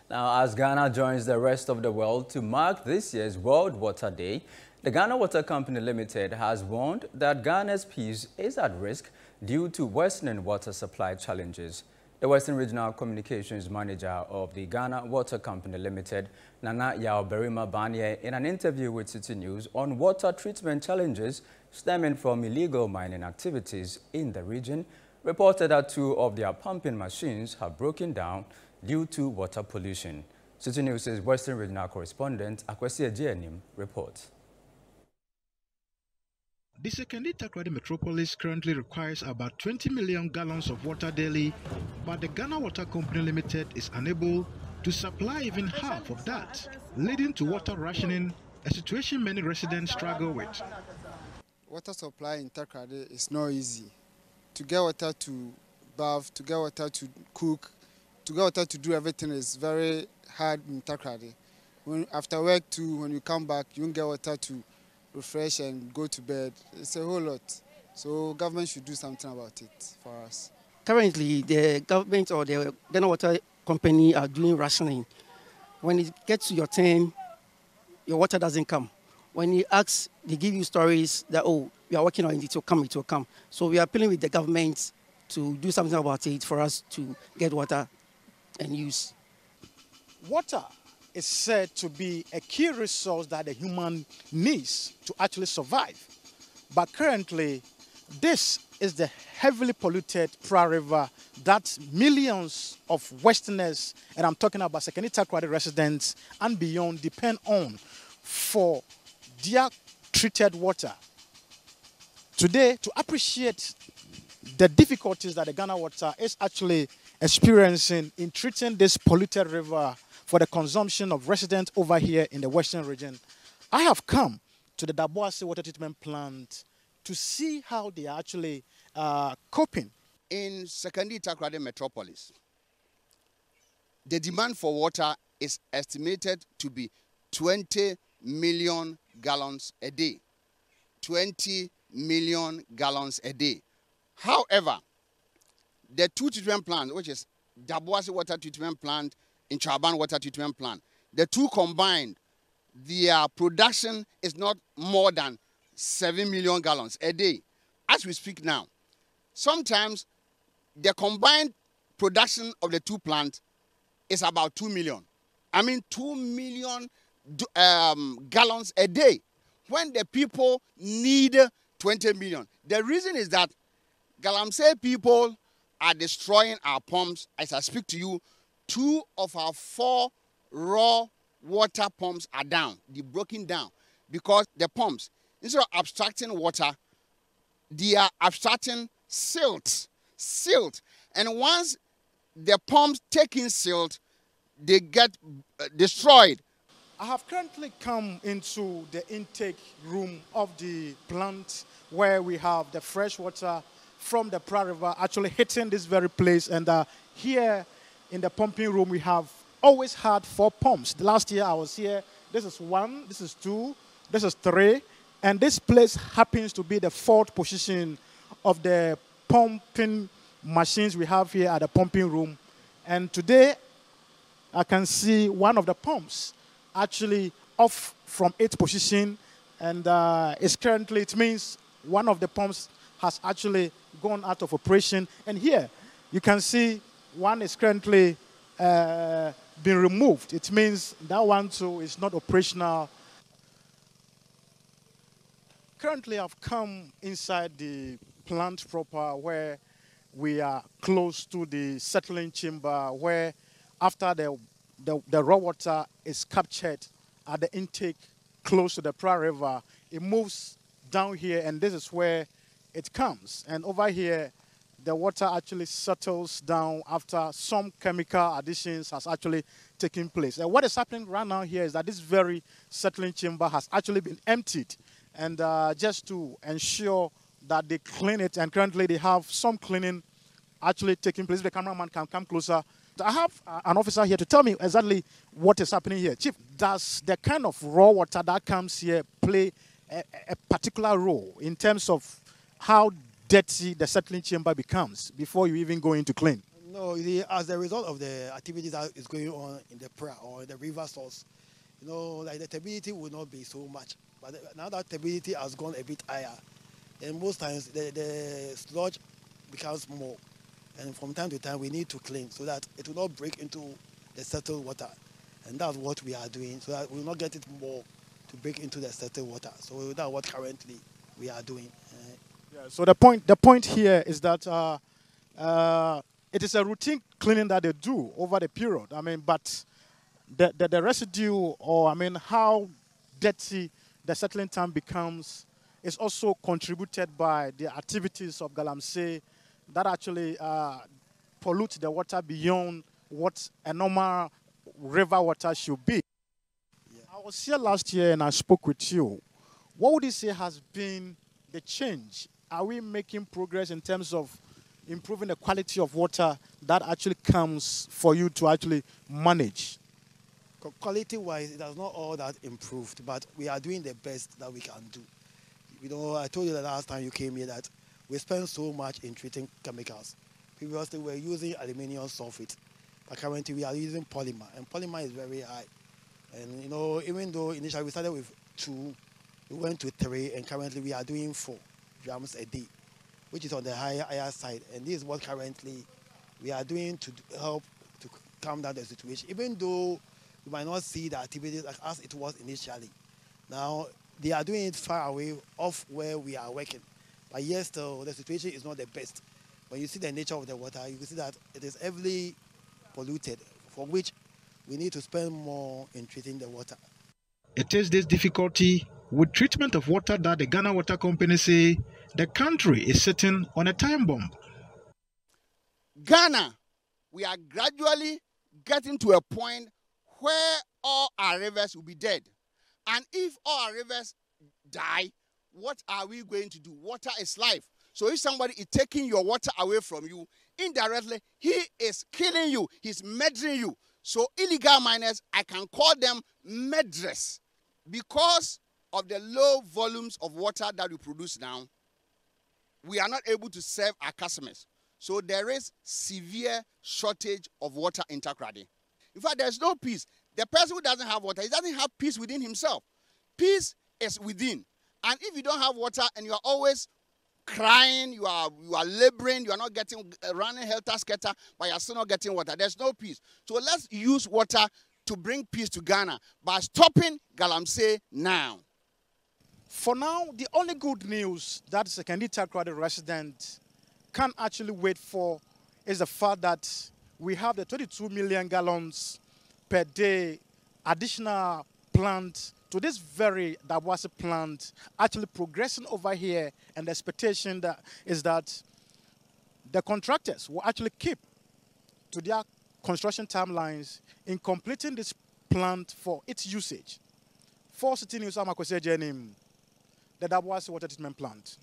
Now, as Ghana joins the rest of the world to mark this year's World Water Day, the Ghana Water Company Limited has warned that Ghana's peace is at risk due to worsening water supply challenges. The Western Regional Communications Manager of the Ghana Water Company Limited, Nana Yaoberima Banye, in an interview with City News on water treatment challenges stemming from illegal mining activities in the region, reported that 2 of their pumping machines have broken down due to water pollution. City News' Western Regional Correspondent Annim reports. The Sekondi Takoradi metropolis currently requires about 20 million gallons of water daily, but the Ghana Water Company Limited is unable to supply even half of that, leading to water rationing, a situation many residents struggle with. Water supply in Takoradi is not easy. To get water to bath, to get water to cook, to get water to do everything is very hard in Takoradi. After work too, when you come back, you won't get water to refresh and go to bed. It's a whole lot. So government should do something about it for us. Currently, the government or the Ghana Water Company are doing rationing. When it gets to your turn, your water doesn't come. When you ask, they give you stories that, oh, we are working on it, it will come, it will come. So we are appealing with the government to do something about it for us to get water and use. Water is said to be a key resource that the human needs to actually survive. But currently, this is the heavily polluted Pra River that millions of Westerners, and I'm talking about Sekondi Takoradi residents and beyond, depend on for their treated water. Today, to appreciate the difficulties that the Ghana Water is actually experiencing in treating this polluted river for the consumption of residents over here in the Western region, I have come to the Daboase Water Treatment Plant to see how they are actually coping. In Sekondi Takoradi metropolis, the demand for water is estimated to be 20 million gallons a day. 20 million gallons a day. However, the 2 treatment plants, which is Daboase Water Treatment Plant and Chaban Water Treatment Plant, the 2 combined, their production is not more than 7 million gallons a day. As we speak now, sometimes the combined production of the 2 plants is about 2 million. I mean 2 million gallons a day when the people need 20 million. The reason is that Galamsey people are destroying our pumps. As I speak to you, 2 of our 4 raw water pumps are down. They're broken down because the pumps, instead of abstracting water, they are abstracting silt. And once the pumps take in silt, they get destroyed. I have currently come into the intake room of the plant where we have the fresh water from the Pra River actually hitting this very place. And here in the pumping room, we have always had 4 pumps. The last year I was here, this is 1, this is 2, this is 3. And this place happens to be the 4th position of the pumping machines we have here at the pumping room. And today, I can see one of the pumps actually off from 8th position. And it means one of the pumps has actually gone out of operation. And here, you can see one is currently being removed. It means that one too is not operational. Currently, I've come inside the plant proper where we are close to the settling chamber where after the raw water is captured at the intake close to the Pra River, it moves down here and this is where it comes. And over here, the water actually settles down after some chemical additions has actually taken place. And what is happening right now here is that this very settling chamber has actually been emptied. And just to ensure that they clean it, and currently they have some cleaning actually taking place. The cameraman can come closer. I have an officer here to tell me exactly what is happening here. Chief, does the kind of raw water that comes here play a particular role in terms of how dirty the settling chamber becomes before you even go in to clean? No, as a result of the activities that is going on in the Pra or the river source, like the turbidity will not be so much. But now that turbidity has gone a bit higher, and most times the sludge becomes more. And from time to time, we need to clean so that it will not break into the settled water. And that's what we are doing, so that we will not get it more to break into the settled water. So that's what currently we are doing. Yeah, so the point here is that it is a routine cleaning that they do over the period. I mean, but the residue, or I mean, how dirty the settling tank becomes, is also contributed by the activities of Galamsey that actually pollute the water beyond what a normal river water should be. Yeah. I was here last year and I spoke with you. What would you say has been the change? Are we making progress in terms of improving the quality of water that actually comes for you to actually manage? Quality-wise, it has not all that improved, but we are doing the best that we can do. I told you the last time you came here that we spend so much in treating chemicals. Previously, we were using aluminium sulfate, but currently we are using polymer, and polymer is very high. And even though initially we started with 2, we went to 3, and currently we are doing 4 grams a day, which is on the higher side. And this is what currently we are doing to help to calm down the situation. Even though you might not see the activities as it was initially. Now, they are doing it far away off where we are working. But yes, still, the situation is not the best. When you see the nature of the water, you can see that it is heavily polluted, for which we need to spend more in treating the water. It is this difficulty with treatment of water that the Ghana Water Company say the country is sitting on a time bomb. Ghana, we are gradually getting to a point where all our rivers will be dead. And if all our rivers die, what are we going to do? Water is life. So if somebody is taking your water away from you, indirectly, he is killing you. He's murdering you. So illegal miners, I can call them murderers. Because of the low volumes of water that we produce now, we are not able to serve our customers. So there is severe shortage of water in Takoradi. In fact, there's no peace. The person who doesn't have water, he doesn't have peace within himself. Peace is within. And if you don't have water and you are always crying, you are laboring, you are not getting running helter-skelter, but you are still not getting water, there's no peace. So let's use water to bring peace to Ghana by stopping Galamsey now. For now, the only good news that Sekondi Takoradi resident can actually wait for is the fact that we have the 22 million gallons per day additional plant to this very Daboase plant actually progressing over here, and the expectation is that the contractors will actually keep to their construction timelines in completing this plant for its usage. For City News, I'm Annim, the Daboase Water Treatment Plant.